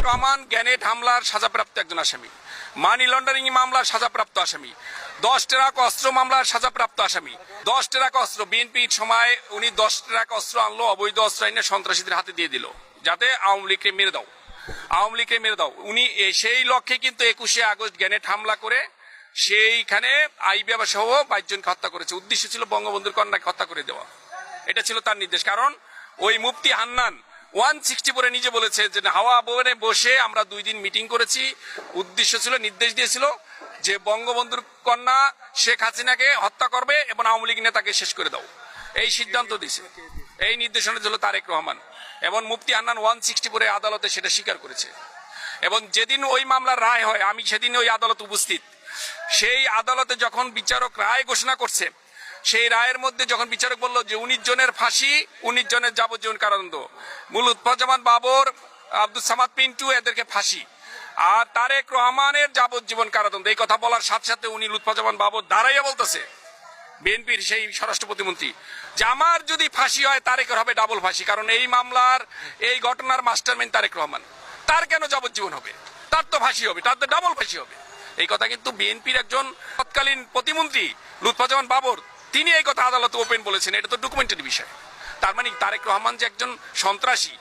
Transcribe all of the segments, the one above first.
Rahman gannet হামলার সাজাপ্রাপ্ত একজন আসামি, মানি লন্ডারিং মামলার সাজাপ্রাপ্ত আসামি, 10 ট্রাক অস্ত্র মামলার সাজাপ্রাপ্ত আসামি। 10 ট্রাক অস্ত্র বিএনপির সময় উনি 10 ট্রাক অস্ত্র আনলো, অবৈধ অস্ত্র আইনে সন্ত্রাসীদের হাতে দিয়ে দিল, যাতে আওয়ামী লীগকে মেরে দাও, আওয়ামী লীগকে মেরে দাও। উনি সেই লক্ষ্যে কিন্তু 21শে আগস্ট গ্যানেট হামলা করে সেইখানে আইবিএবা সহ 22 জনকে হত্যা করেছে। উদ্দেশ্য ছিল বঙ্গবন্ধুর কন্যাকে হত্যা করে দেওয়া, এটা ছিল তার নির্দেশ। কারণ ওই মুফতি হান্নান 164 নিজে বলেছে যে হাওয়া ভবনে বসে আমরা 2 দিন মিটিং করেছি, উদ্দেশ্য ছিল, নির্দেশ দিয়েছিল যে বঙ্গবন্ধুর কন্যা শেখ হাসিনাকে হত্যা করবে এবং আওয়ামী লীগ নেতাকে শেষ করে দাও, এই সিদ্ধান্ত দিয়েছে। এই নির্দেশনা ছিল তারেক রহমান এবং মুফতি হান্নান 164 আদালতে সেটা স্বীকার করেছে। এবং যেদিন ওই মামলার রায় হয়, আমি সেদিন ওই আদালতে উপস্থিত। সেই আদালতে যখন বিচারক রায় ঘোষণা করছে, সেই রায়ের মধ্যে যখন বিচারক বলল যে 19 জনের ফাঁসি, 19 জনের যাবজ্জীবন কারাদণ্ড, লুৎফুজ্জামান বাবর, আব্দুল সামাদ পিন্টু এদেরকে ফাঁসি, আর তারেক রহমানের যাবজ্জীবন কারাদণ্ড, এই কথা বলার সাথে সাথে উনি লুৎফুজ্জামান বাবর দাঁড়াইয়া বলতেছে, বিএনপির সেই স্বরাষ্ট্র প্রতিমন্ত্রী, যে আমার যদি ফাঁসি হয় তারেকের হবে ডাবল ফাঁসি, কারণ এই মামলার এই ঘটনার মাস্টারমাইন্ড তারেক রহমান, তার কেন যাবজ্জীবন হবে, তার তো ফাঁসি হবে, তার তো ডাবল ফাঁসি হবে। এই কথা কিন্তু বিএনপির একজন তৎকালীন প্রতিমন্ত্রী লুৎফুজ্জামান বাবর তিনি এই কথা আদালতে ওপেন বলেছেন, এটা তো ডকুমেন্টারি বিষয়। তার মানে তারেক রহমান যে একজন সন্ত্রাসী,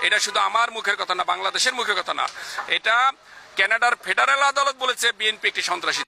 এটা শুধু আমার মুখের কথা না, বাংলাদেশের মুখের কথা না, এটা কানাডার ফেডারেল আদালত বলেছে বিএনপি একটি সন্ত্রাসী।